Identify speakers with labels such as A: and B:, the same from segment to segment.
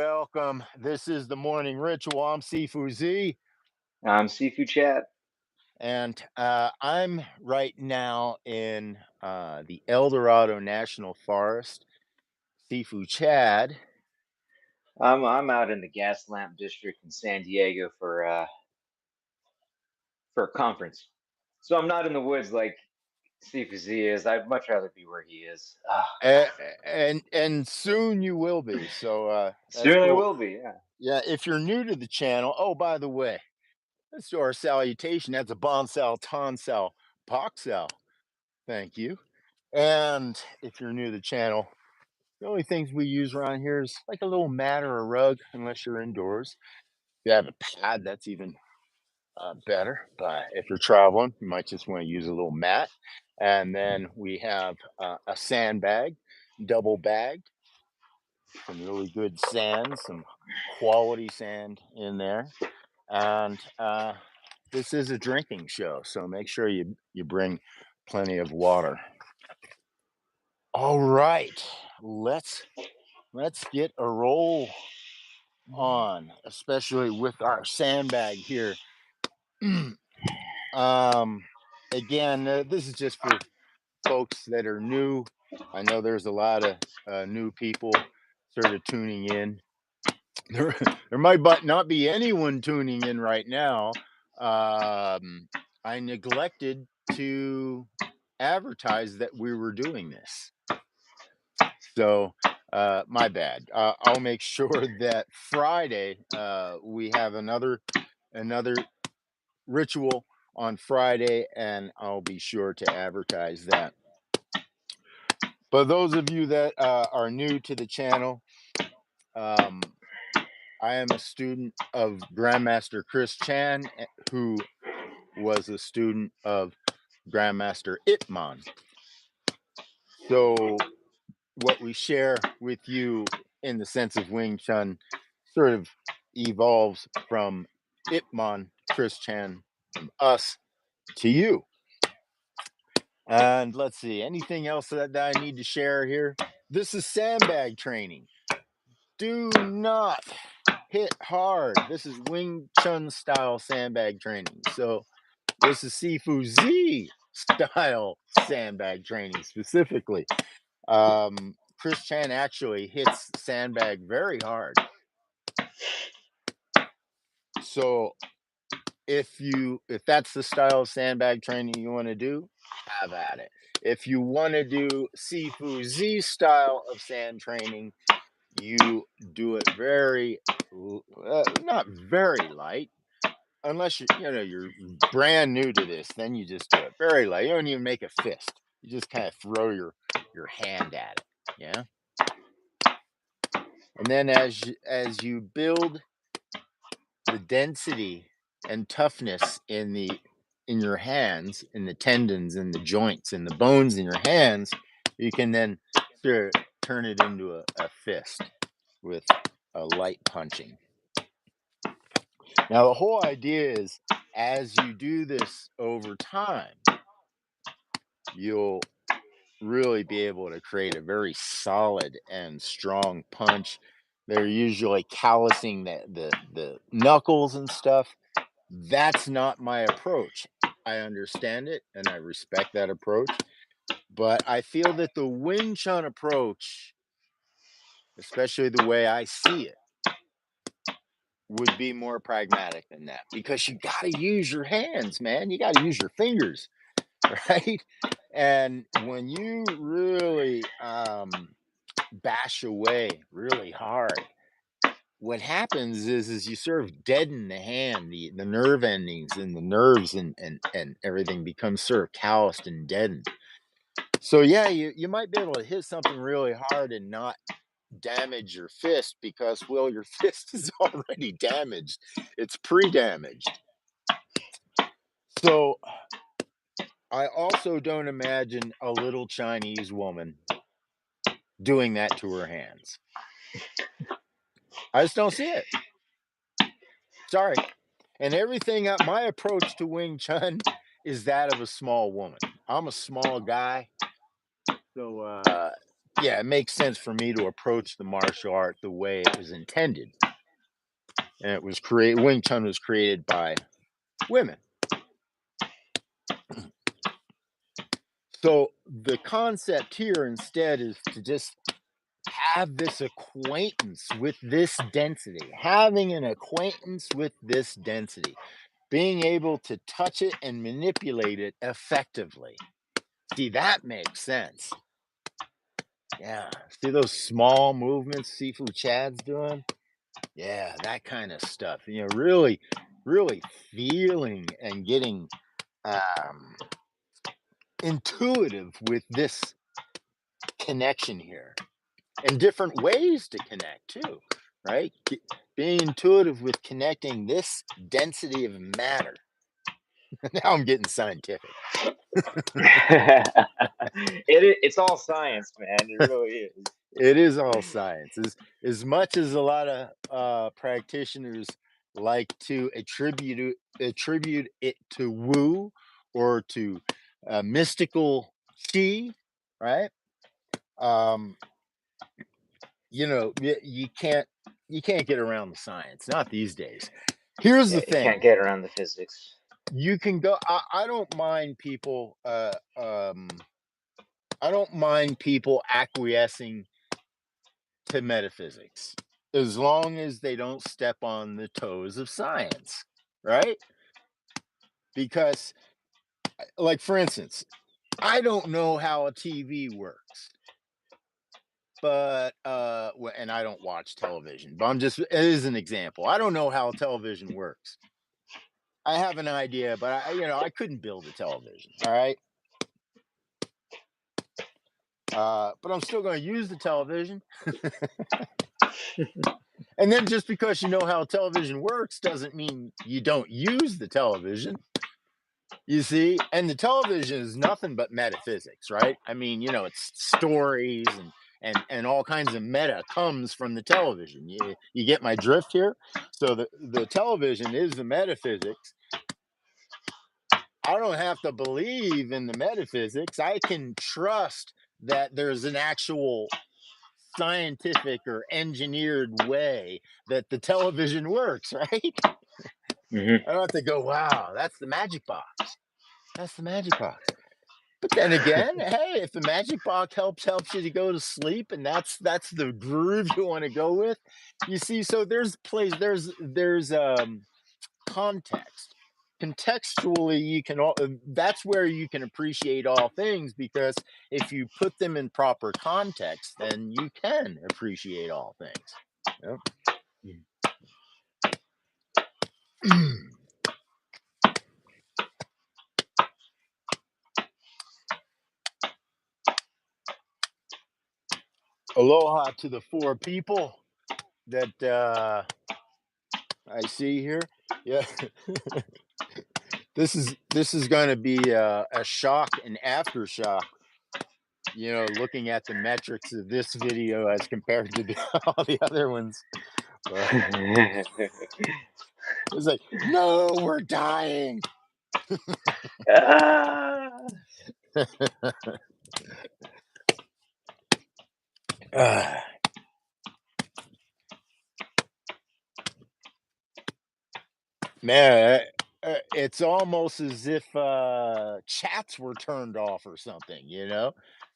A: welcome. This is the morning ritual. I'm Sifu Z,
B: I'm Sifu Chat.
A: and I'm right now in the El Dorado National Forest. Sifu Chad.
B: I'm out in the Gas Lamp District in San Diego for a conference. So I'm not in the woods like Sifu Z is. I'd much rather be where he is.
A: And soon you will be. So that's
B: Soon I
A: cool.
B: will be. Yeah.
A: Yeah, if you're new to the channel, oh, by the way, let's do our salutation. That's a bon sal, ton sal, poc sal. Thank you. And if you're new to the channel, the only things we use around here is like a little mat or a rug, unless you're indoors. If you have a pad, that's even better. But if you're traveling, you might just want to use a little mat. And then we have a sandbag, double bagged, some really good sand, some quality sand in there. And this is a drinking show, so make sure you bring plenty of water. All right, let's get a roll on, especially with our sandbag here. Again, this is just for folks that are new. I know there's a lot of new people sort of tuning in. There might not be anyone tuning in right now. I neglected to advertise that we were doing this. So my bad. I'll make sure that Friday we have another ritual on Friday, and I'll be sure to advertise that. But those of you that are new to the channel, I am a student of Grandmaster Chris Chan, who was a student of Grandmaster Ip Man. So what we share with you in the sense of Wing Chun sort of evolves from Ip Man, Chris Chan, from us to you. And let's see, anything else that I need to share here? This is sandbag training. Do not hit hard. This is Wing Chun style sandbag training. So this is Sifu Z style sandbag training specifically. Chris Chan actually hits sandbag very hard. So if that's the style of sandbag training you want to do, have at it. If you want to do Sifu Z style of sand training, you do it very not very light, unless you're brand new to this. Then you just do it very light. You don't even make a fist. You just kind of throw your hand at it. Yeah. And then as you build the density and toughness in your hands, in the tendons, in the joints, in the bones in your hands, you can then sort of turn it into a fist with a light punching. Now the whole idea is, as you do this over time, you'll really be able to create a very solid and strong punch. They're usually callousing the knuckles and stuff. That's not my approach. I understand it and I respect that approach, but I feel that the Wing Chun approach, especially the way I see it, would be more pragmatic than that, because you got to use your hands, man. You got to use your fingers, right? And when you really bash away really hard, what happens is you sort of deaden the hand, the nerve endings and the nerves and everything becomes sort of calloused and deadened. So yeah, you might be able to hit something really hard and not damage your fist, because, well, your fist is already damaged. It's pre-damaged. So I also don't imagine a little Chinese woman doing that to her hands. I just don't see it. Sorry. And everything, my approach to Wing Chun is that of a small woman. I'm a small guy. So yeah, it makes sense for me to approach the martial art the way it was intended. And it was created, Wing Chun was created by women. So the concept here instead is to just have this acquaintance with this density, having an acquaintance with this density, being able to touch it and manipulate it effectively. See, that makes sense. Yeah. See those small movements Sifu Chad's doing? Yeah, that kind of stuff. Really, really feeling and getting um, intuitive with this connection here and different ways to connect too, right? Being intuitive with connecting this density of matter. Now I'm getting scientific.
B: It's all science, man. It really is.
A: It is all science. As much as a lot of practitioners like to attribute it to woo or to mystical chi, right? Um, you can't get around the science, not these days. Here's the
B: Yeah, you
A: thing.
B: can't get around the physics.
A: You can go. I don't mind people. I don't mind people acquiescing to metaphysics as long as they don't step on the toes of science, right? Because, like for instance, I don't know how a TV works, but and I don't watch television, but it is an example. I don't know how television works. I have an idea, but I couldn't build a television. All right. But I'm still going to use the television. And then just because you know how television works doesn't mean you don't use the television. You see, and the television is nothing but metaphysics, right? I mean, it's stories and all kinds of meta comes from the television. You get my drift here? So the television is the metaphysics. I don't have to believe in the metaphysics. I can trust that there's an actual scientific or engineered way that the television works, right?
B: Mm-hmm.
A: I don't have to go, wow, that's the magic box. That's the magic box. But then again, hey, if the magic box helps you to go to sleep, and that's the groove you want to go with, you see. So there's context. Contextually, that's where you can appreciate all things, because if you put them in proper context, then you can appreciate all things. Yep. Aloha to the 4 people that I see here. Yeah. This is going to be a shock and aftershock, looking at the metrics of this video as compared to all the other ones. It's like, no, we're dying. Man, it's almost as if chats were turned off or something,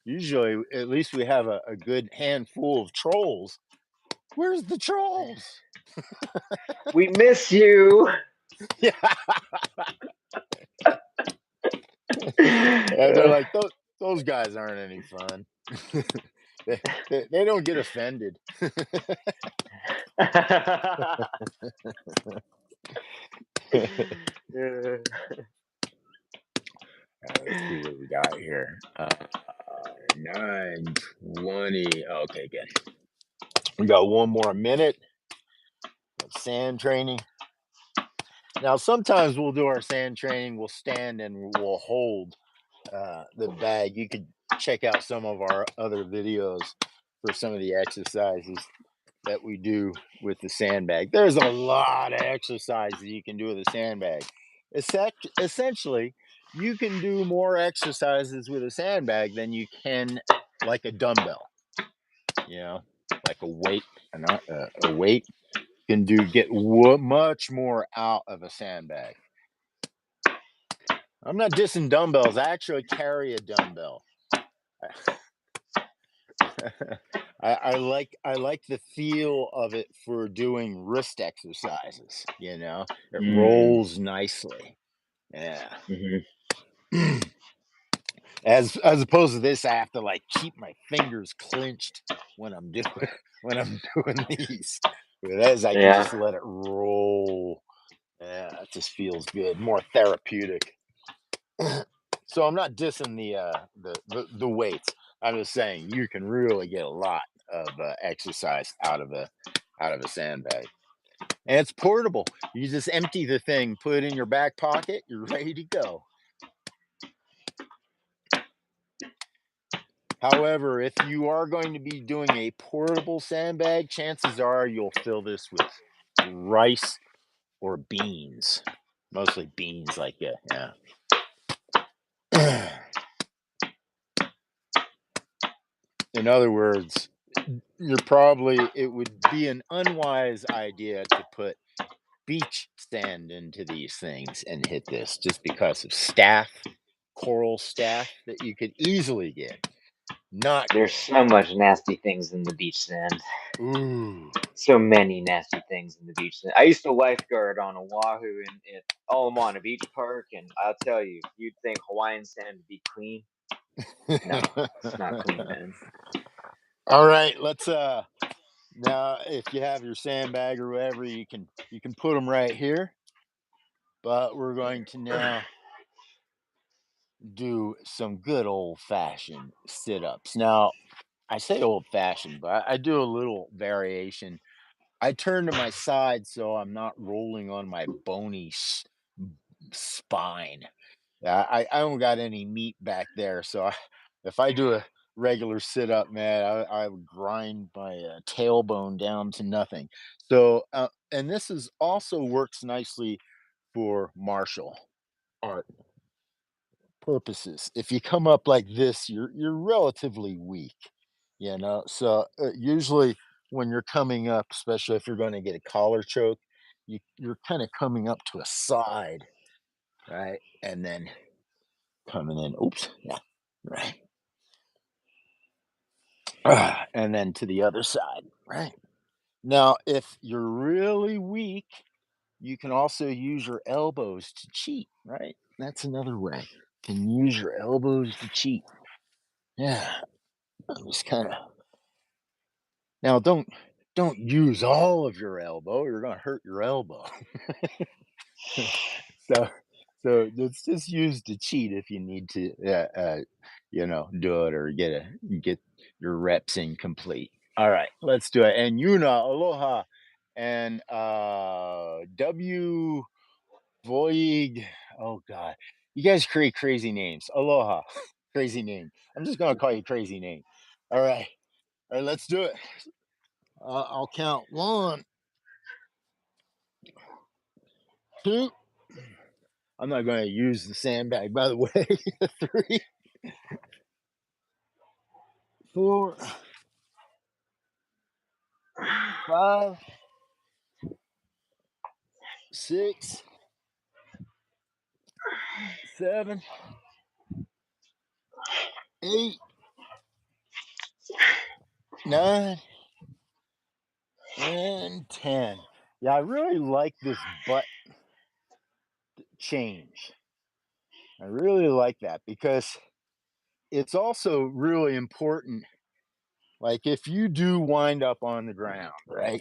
A: Usually, at least we have a good handful of trolls. Where's the trolls?
B: We miss you.
A: Yeah. And they're like, those guys aren't any fun. They don't get offended.
B: Yeah.
A: Let's see what we got here. 9:20. Okay, good. We got one more minute of sand training. Now, sometimes we'll do our sand training. We'll stand and we'll hold the bag. You could check out some of our other videos for some of the exercises that we do with the sandbag. There's a lot of exercises you can do with a sandbag. Essentially, you can do more exercises with a sandbag than you can like a dumbbell. you know, like a weight can get much more out of a sandbag. I'm not dissing dumbbells. I actually carry a dumbbell. I like the feel of it for doing wrist exercises. You know, it
B: Mm.
A: rolls nicely. Yeah.
B: Hmm.
A: As opposed to this, I have to like keep my fingers clenched when I'm doing when I'm doing these. Whereas I can
B: Yeah.
A: just let it roll. Yeah, it just feels good, more therapeutic. So I'm not dissing the weights. I'm just saying you can really get a lot of exercise out of a sandbag, and it's portable. You just empty the thing, put it in your back pocket. You're ready to go. However, if you are going to be doing a portable sandbag, chances are you'll fill this with rice or beans, mostly beans, like yeah. In other words, it would be an unwise idea to put beach sand into these things and hit this just because of coral staff that you could easily get. Not
B: There's
A: good.
B: so much nasty things in the beach sand.
A: Ooh.
B: So many nasty things in the beach sand. I used to lifeguard on Oahu in Olamana Beach Park, and I'll tell you, you'd think Hawaiian sand would be clean. No, it's not clean, man.
A: All right, let's now if you have your sandbag or whatever, you can put them right here. But we're going to now do some good old fashioned sit ups. Now, I say old fashioned, but I do a little variation. I turn to my side so I'm not rolling on my bony spine. I don't got any meat back there, so if I do a regular sit up, man, I would grind my tailbone down to nothing. So, and this is also works nicely for martial art purposes. If you come up like this, you're relatively weak, you know. So usually when you're coming up, especially if you're going to get a collar choke, you're kind of coming up to a side, right, and then coming in. Oops, yeah, right, and then to the other side, right. Now, if you're really weak, you can also use your elbows to cheat, right? That's another way. You can use your elbows to cheat. Yeah, I'm just kind of now don't use all of your elbow. You're gonna hurt your elbow. so it's just used to cheat if you need to, do it or get your reps in complete. All right, let's do it. And Yuna, aloha, and W Voig. Oh God, you guys create crazy names. Aloha, crazy name. I'm just gonna call you crazy name. All right, let's do it. I'll count 1, 2. I'm not going to use the sandbag, by the way. 3, 4, 5, 6, 7, 8, 9, and 10. Yeah, I really like this butt change. I really like that because it's also really important. Like if you do wind up on the ground, right?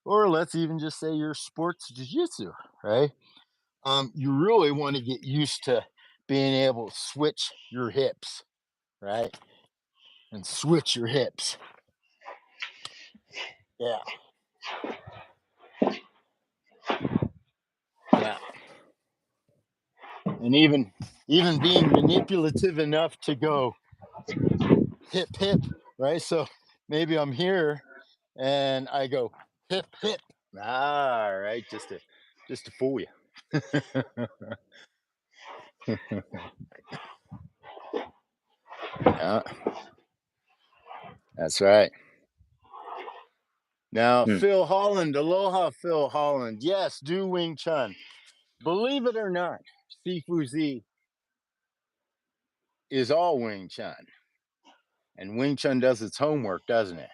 A: Or let's even just say you're sports jiu-jitsu, right? You really want to get used to being able to switch your hips, right? And switch your hips. Yeah. Yeah. And even being manipulative enough to go hip hip, right? So maybe I'm here and I go hip hip. All right, just to fool you. Yeah, that's right. Now, Phil Holland, aloha, Phil Holland. Yes, do Wing Chun. Believe it or not, Sifu Z is all Wing Chun. And Wing Chun does its homework, doesn't it?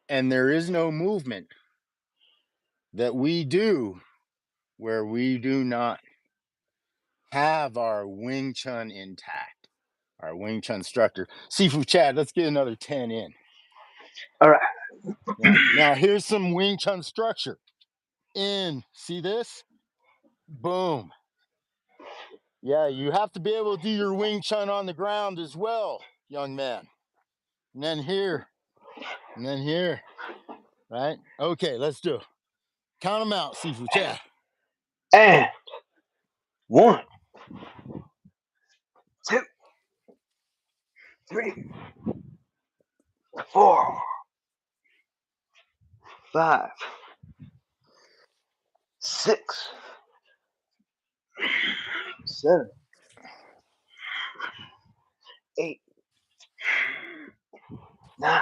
A: And there is no movement that we do where we do not have our Wing Chun intact, our Wing Chun structure. Sifu Chad, let's get another 10 in.
B: All right.
A: Now here's some Wing Chun structure. In, see this? Boom. Yeah, you have to be able to do your Wing Chun on the ground as well, young man. And then here, right? Okay, let's do it. Count them out, Sifu Chad.
B: And 1, 2, 3, 4, 5, 6, 7, 8, 9,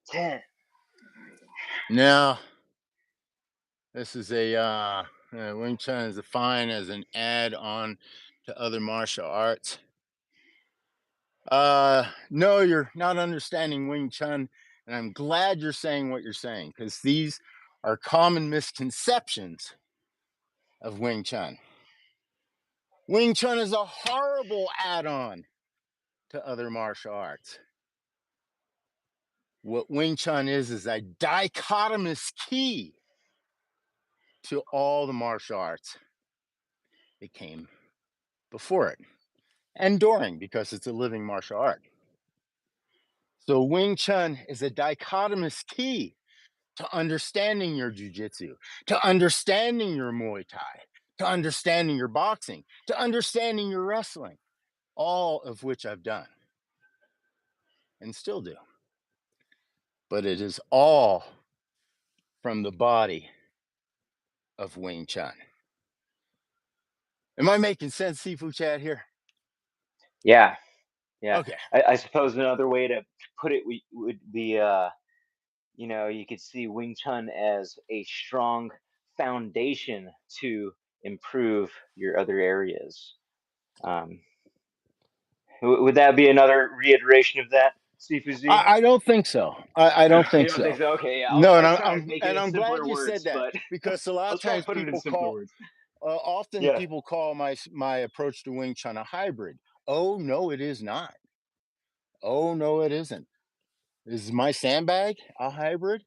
B: 10.
A: Now, this is Wing Chun is defined as an add-on to other martial arts. No, you're not understanding Wing Chun, and I'm glad you're saying what you're saying, because these are common misconceptions of Wing Chun. Wing Chun is a horrible add-on to other martial arts. What Wing Chun is a dichotomous key to all the martial arts that came before it and during, because it's a living martial art. So Wing Chun is a dichotomous key to understanding your Jiu Jitsu, to understanding your Muay Thai, to understanding your boxing, to understanding your wrestling, all of which I've done and still do. But it is all from the body of Wing Chun. Am I making sense, Sifu Chad, here?
B: Yeah. Yeah.
A: Okay.
B: I suppose another way to put it would be, you could see Wing Chun as a strong foundation to improve your other areas. Would that be another reiteration of that, Sifu Z?
A: I don't think so. I don't think
B: You don't
A: so.
B: think so? Okay, yeah.
A: No,
B: I
A: and
B: was trying to make it in
A: I'm glad
B: simpler
A: you said
B: words,
A: that,
B: but
A: because a lot of
B: let's try to
A: times
B: put it in
A: people
B: simpler
A: call
B: words.
A: often
B: Yeah.
A: people call my approach to Wing Chun a hybrid. Oh no, it is not. Oh no, it isn't. Is my sandbag a hybrid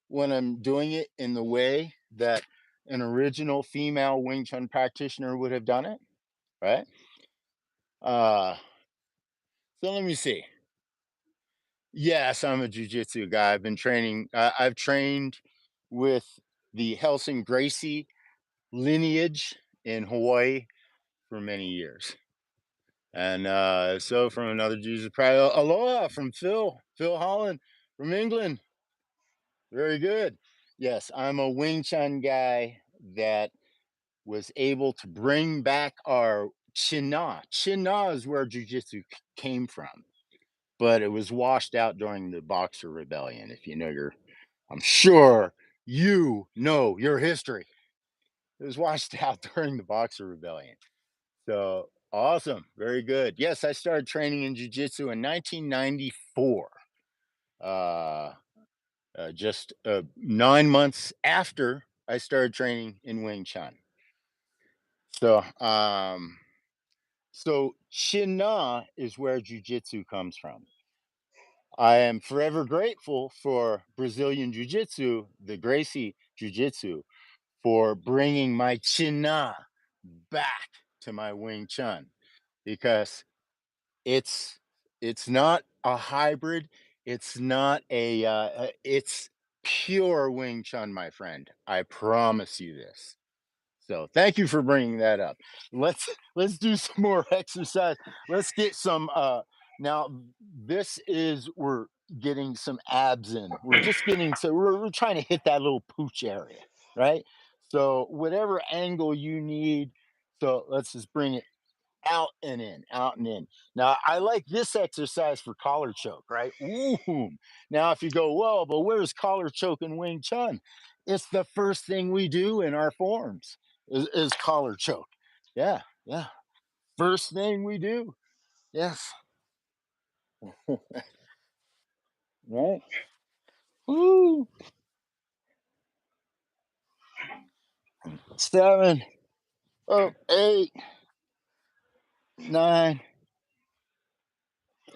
A: when I'm doing it in the way that an original female Wing Chun practitioner would have done it? Right? So let me see. Yes, I'm a jujitsu guy. I've been training. I've trained with the Helsing Gracie lineage in Hawaii for many years. And so from another jiu-jitsu practice, aloha from Phil Holland from England. Very good. Yes, I'm a Wing Chun guy that was able to bring back our China. China is where jiu-jitsu came from, but it was washed out during the Boxer Rebellion. If you know I'm sure you know your history. It was washed out during the Boxer Rebellion. So awesome. Very good. Yes, I started training in jiu-jitsu in 1994. Just 9 months after I started training in Wing Chun. So Chin Na is where jiu-jitsu comes from. I am forever grateful for Brazilian Jiu-Jitsu, the Gracie Jiu-Jitsu, for bringing my Chin Na back to my Wing Chun, because it's not a hybrid. It's not it's pure Wing Chun, my friend. I promise you this. So thank you for bringing that up. Let's do some more exercise. Let's get some. Now this is we're getting some abs in. We're just getting so we're trying to hit that little pooch area, right? So whatever angle you need. So let's just bring it out and in, out and in. Now, I like this exercise for collar choke, right? Ooh. Now, if you go, well, but where's collar choke in Wing Chun? It's the first thing we do in our forms is collar choke. Yeah, yeah. First thing we do. Yes. Right. Woo. 7, 8, 9,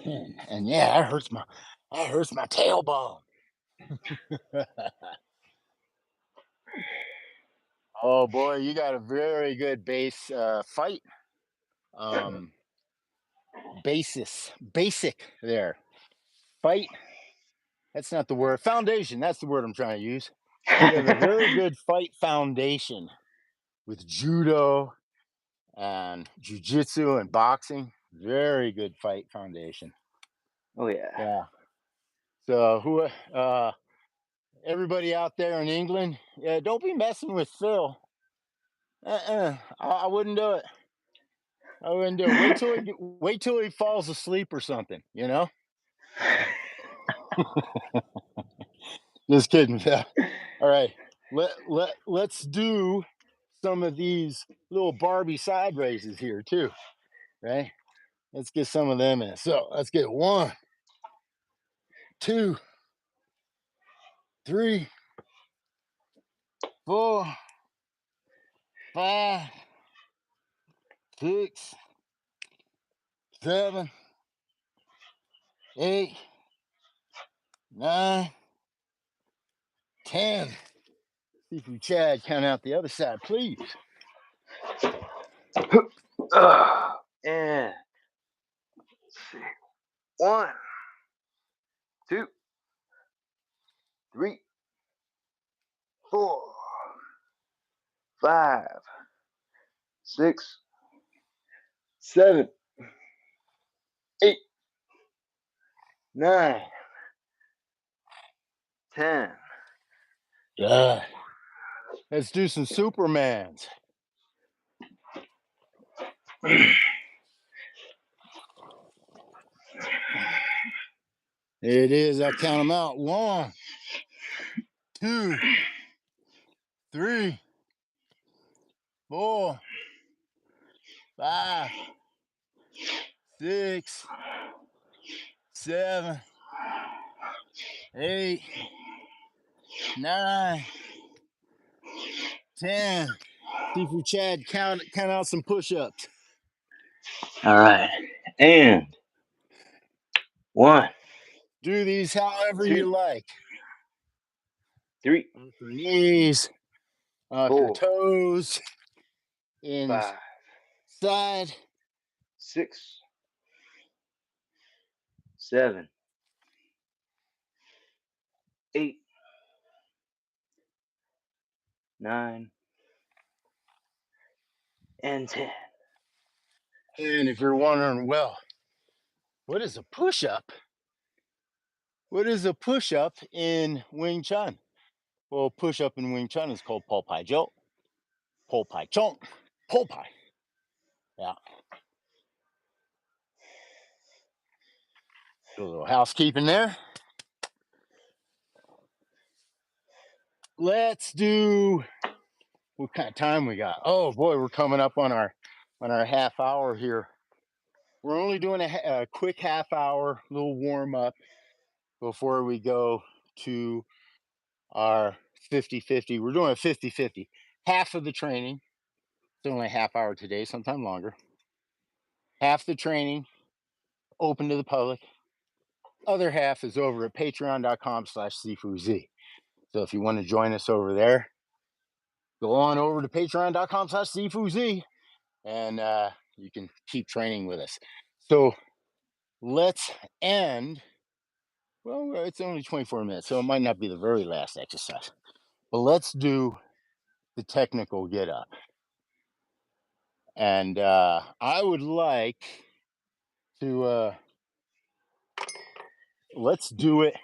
A: 10. And yeah, that hurts my tailbone. Oh boy, you got a very good base fight um basic there. Fight, that's not the word. Foundation, that's the word I'm trying to use. You have a very good fight foundation with judo and jiu-jitsu and boxing. Very good fight foundation.
B: Oh yeah.
A: Yeah. So who everybody out there in England, yeah, don't be messing with Phil. I wouldn't do it. I wouldn't do it. Wait till he falls asleep or something, you know? Just kidding, Phil. All right. Let's do some of these little Barbie side raises here too, right? Let's get some of them in. So let's get 1, 2, 3, 4, 5, 6, 7, 8, 9, 10. Sifu Chad, count out the other side, please.
B: And let's see. 1, 2, 3, 4, 5, 6, 7, 8, 9, 10.
A: Yeah. Let's do some Supermans. It is. I'll count them out. 1, 2, 3, 4, 5, 6, 7, 8, 9, 10. Sifu Chad, count out some push-ups.
B: All right. And 1,
A: Do these however
B: 2,
A: you like.
B: 3,
A: Off your knees, off your
B: 4,
A: toes,
B: 5,
A: inside.
B: 6, 7, 8, 9, and 10.
A: And if you're wondering, well, what is a push-up? What is a push-up in Wing Chun? Well, push-up in Wing Chun is called Po Pai Jo, Po Pai Chong, Po Pai. Yeah. Do a little housekeeping there. Let's do, what kind of time we got? Oh boy, we're coming up on our half hour here. We're only doing a quick half hour, little warm up before we go to our 50-50. We're doing a 50-50. Half of the training, it's only a half hour today, sometime longer. Half the training open to the public. Other half is over at patreon.com/SifuZ. So if you want to join us over there, go on over to patreon.com/SifuZ and you can keep training with us. So let's end. Well, it's only 24 minutes, so it might not be the very last exercise. But let's do the technical get up. And I would like to, let's do it.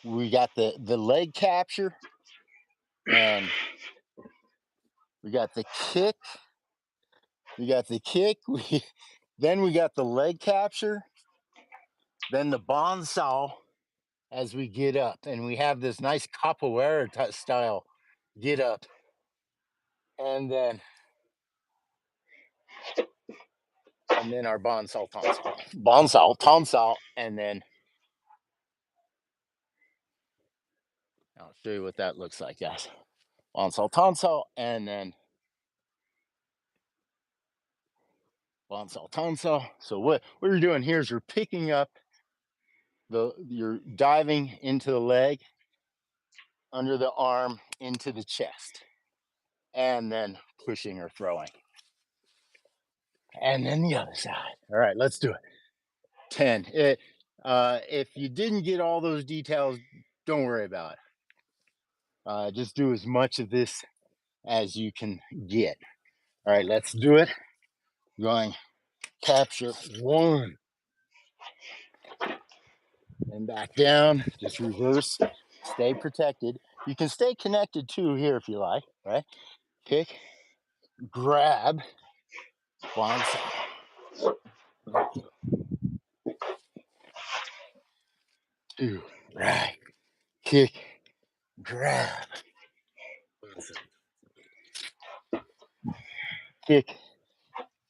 A: We got the leg capture, and we got the kick, We got the kick. Then we got the leg capture. Then the bonsai as we get up, and we have this nice capoeira style get up, and then our bonsai tonsal, and then I'll show you what that looks like, guys. Bonsai tonsal, and then bonsai tonsal. So what you're doing here is you're picking up you're diving into the leg, under the arm, into the chest, and then pushing or throwing. And then the other side. All right, let's do it. 10. If you didn't get all those details, don't worry about it. Just do as much of this as you can get. All right, let's do it. Going capture 1 and back down. Just reverse. Stay protected. You can stay connected too here if you like, right? Pick, grab, bonsai. 2, right. Kick, grab. Kick,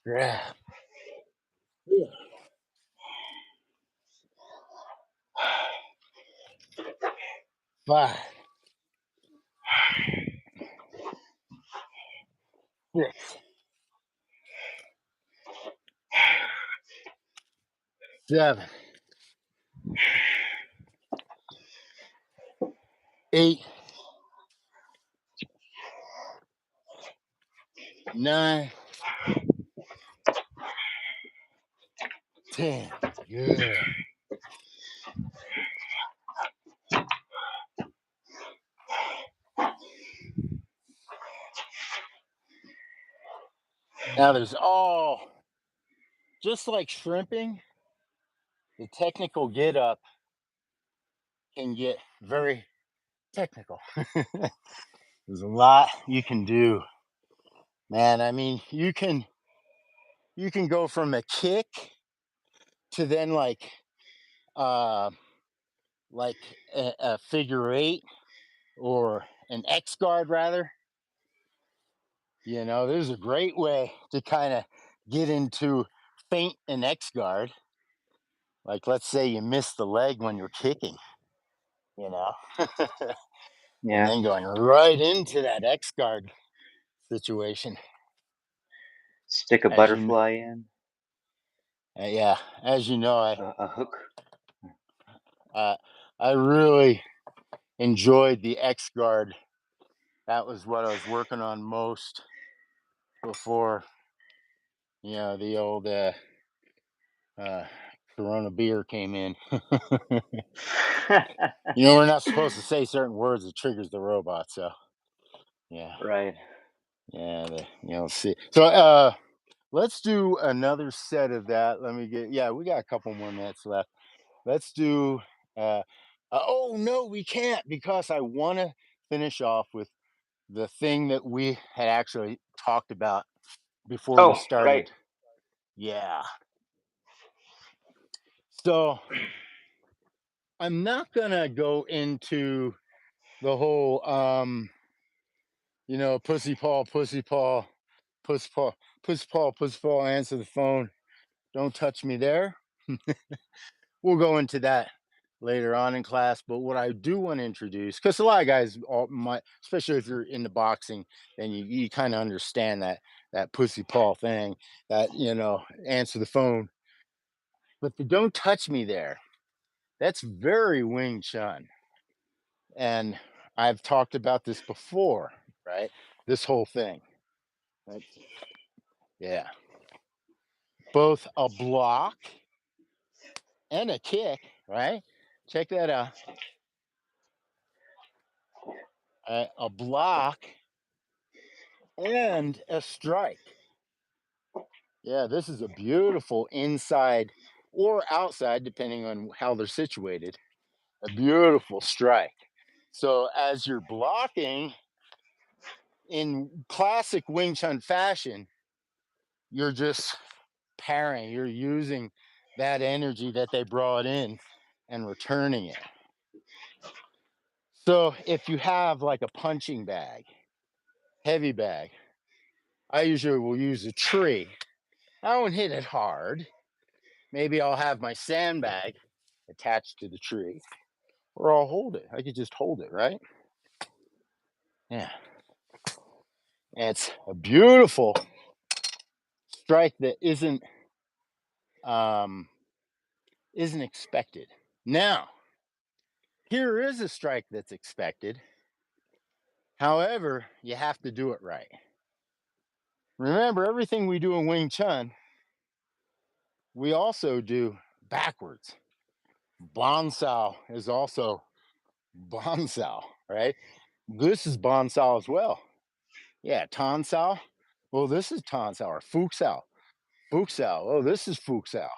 A: grab. 5, 6, 7, 8, 9, 10. Good. Now there's just like shrimping, the technical get up can get very technical. There's a lot you can do, man. I mean, you can go from a kick to then like a figure 8 or an X guard rather. There's a great way to kind of get into feint and X guard. Like, let's say you miss the leg when you're kicking, you know, and
B: Yeah.
A: then going right into that X guard situation.
B: Stick a
A: As you,
B: butterfly in,
A: yeah, as you know,
B: a hook.
A: I really enjoyed the X guard. That was what I was working on most before, the old Corona beer came in. We're not supposed to say certain words that triggers the robot. So, yeah,
B: Right.
A: yeah, see. So, let's do another set of that. Let me get. Yeah, we got a couple more minutes left. Let's do. Oh no, we can't because I want to finish off with the thing that we had actually talked about before we
B: Oh, right.
A: started. Yeah. So I'm not gonna go into the whole pussy paw, pussy paw, pussy paw, pussy paw, pussy paw, answer the phone. Don't touch me there. We'll go into that later on in class. But what I do want to introduce, because a lot of guys might, especially if you're into boxing, then you kind of understand that pussy paw thing, that answer the phone. But the don't touch me there, that's very Wing Chun. And I've talked about this before, right? This whole thing. Right? Yeah. Both a block and a kick, right? Check that out. A block and a strike. Yeah, this is a beautiful inside or outside, depending on how they're situated. A beautiful strike. So as you're blocking in classic Wing Chun fashion, you're just parrying, you're using that energy that they brought in and returning it. So if you have like a punching bag, heavy bag, I usually will use a tree. I won't hit it hard. Maybe I'll have my sandbag attached to the tree, or I'll hold it. I could just hold it, right? Yeah. And it's a beautiful strike that isn't expected. Now, here is a strike that's expected. However, you have to do it right. Remember, everything we do in Wing Chun, we also do backwards. Bonsao is also bonsao, right? This is bonsao as well. Yeah, tonsao. Well, this is tonsao or fuksao. Fuksao. Oh, this is fuksao.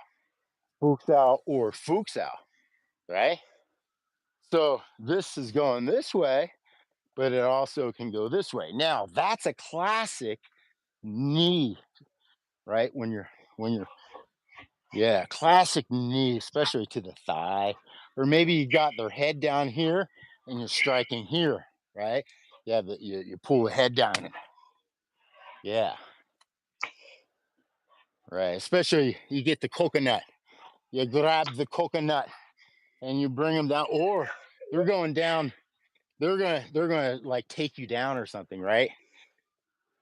A: Fuksao or fuksao, right? So this is going this way, but it also can go this way. Now, that's a classic knee, right? When you're yeah, classic knee, especially to the thigh. Or maybe you got their head down here and you're striking here, right? Yeah, you pull the head down. Yeah, right. Especially you get the coconut. You grab the coconut and you bring them down, or they're going down. They're gonna like take you down or something, right?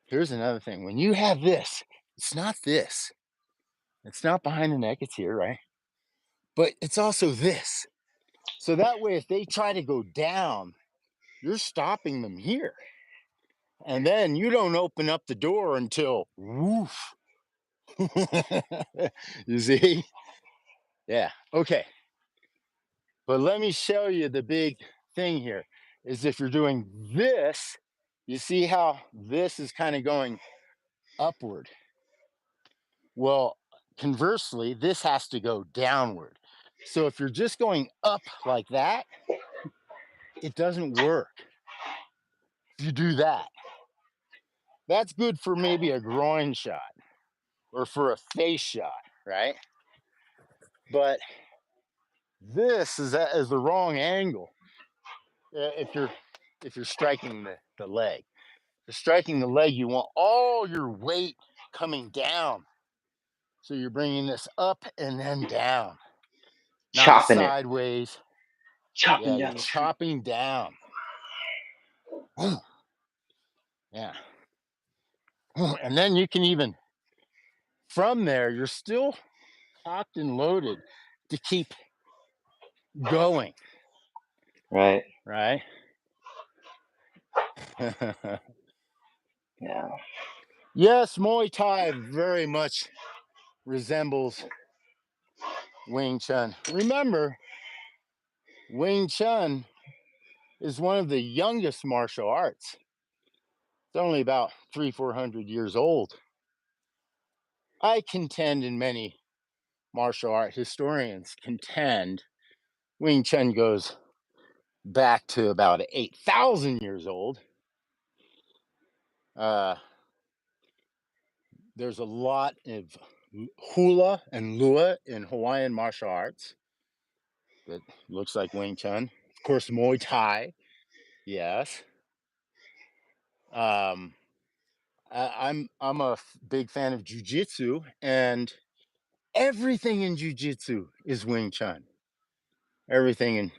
A: Here's another thing. When you have this, it's not this. It's not behind the neck. It's here, right? But it's also this. So that way, if they try to go down, you're stopping them here. And then you don't open up the door until woof. You see? Yeah. Okay. But let me show you the big thing here is if you're doing this, you see how this is kind of going upward. Well, conversely, this has to go downward. So if you're just going up like that, it doesn't work. If you do that, that's good for maybe a groin shot or for a face shot, right? But this is the wrong angle. If you're striking the leg. If you're striking the leg, you want all your weight coming down. So you're bringing this up and then down, not
B: Chopping it,
A: sideways.
B: chopping
A: Yeah, you're
B: down the street.
A: chopping down. Yeah. And then you can even, from there, you're still cocked and loaded to keep going,
B: Right.
A: right?
B: Yeah.
A: Yes, Muay Thai very much resembles Wing Chun. Remember, Wing Chun is one of the youngest martial arts. It's only about 400 years old. I contend, and many martial art historians contend, Wing Chun goes back to about 8,000 years old. Uh, there's a lot of hula and lua in Hawaiian martial arts that looks like Wing Chun. Of course, Muay Thai, yes. Um, I'm a big fan of Jiu Jitsu, and everything in Jiu Jitsu is Wing Chun. Everything in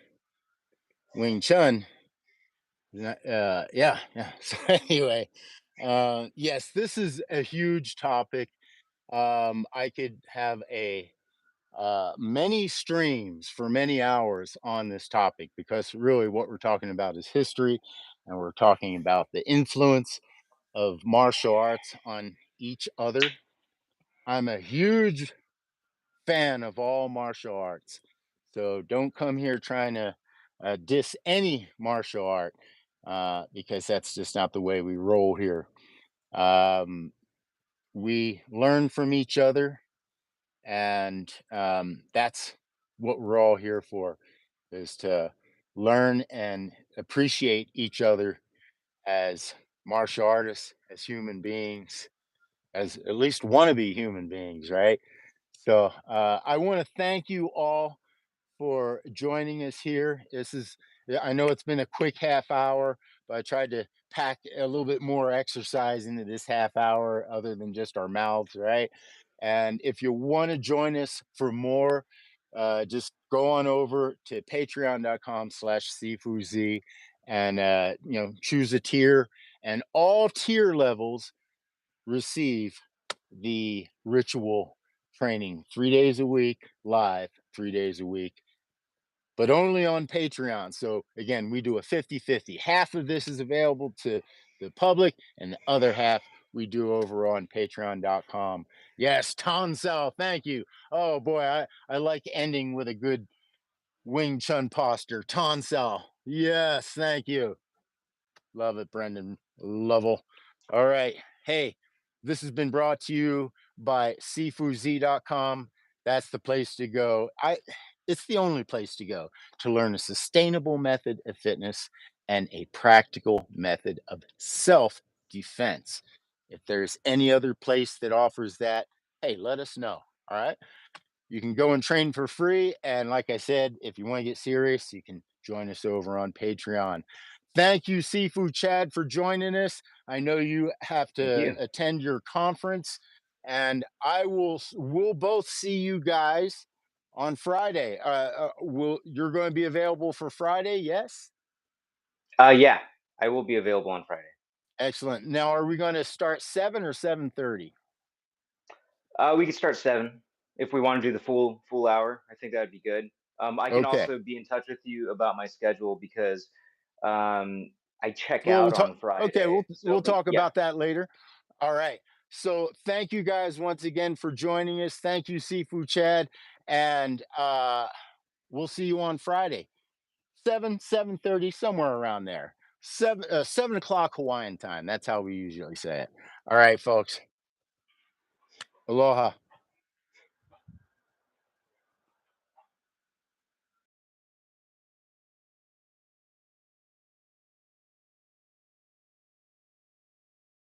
A: Wing Chun, yeah. So anyway, yes, this is a huge topic. I could have a many streams for many hours on this topic because really what we're talking about is history, and we're talking about the influence of martial arts on each other. I'm a huge fan of all martial arts. So don't come here trying to diss any martial art because that's just not the way we roll here. Um, we learn from each other, and that's what we're all here for, is to learn and appreciate each other as martial artists, as human beings, as at least wannabe human beings, right? So I want to thank you all for joining us here. This is, yeah, I know it's been a quick half hour, but I tried to pack a little bit more exercise into this half hour other than just our mouths, right? And if you want to join us for more, just go on over to patreon.com/cfuz and choose a tier, and all tier levels receive the ritual training 3 days a week, live 3 days a week, but only on Patreon. So again, we do a 50-50. Half of this is available to the public, and the other half we do over on patreon.com. Yes, Tonsel, thank you. Oh boy, I like ending with a good Wing Chun posture. Tonsel. Yes, thank you. Love it, Brendan Lovell. All right. Hey, this has been brought to you by sifuz.com. That's the place to go. It's the only place to go to learn a sustainable method of fitness and a practical method of self-defense. If there's any other place that offers that, hey, let us know. All right. You can go and train for free. And like I said, if you want to get serious, you can join us over on Patreon. Thank you, Sifu Chad, for joining us. I know you have
B: Thank
A: to
B: you.
A: attend your conference, and we'll both see you guys on Friday. You're going to be available for Friday? Yes.
B: Yeah, I will be available on Friday.
A: Excellent. Now, are we going to start 7 or 7:30?
B: We could start 7 if we want to do the full hour. I think that'd be good. I can
A: Okay.
B: also be in touch with you about my schedule because I check
A: Well, we'll
B: out
A: talk.
B: on
A: Okay,
B: Friday.
A: we'll
B: So, but
A: talk
B: yeah,
A: about that later. All right. So thank you guys once again for joining us. Thank you, Sifu Chad, and we'll see you on Friday, 7:30, somewhere around there. 7 o'clock Hawaiian time. That's how we usually say it. All right, folks. Aloha.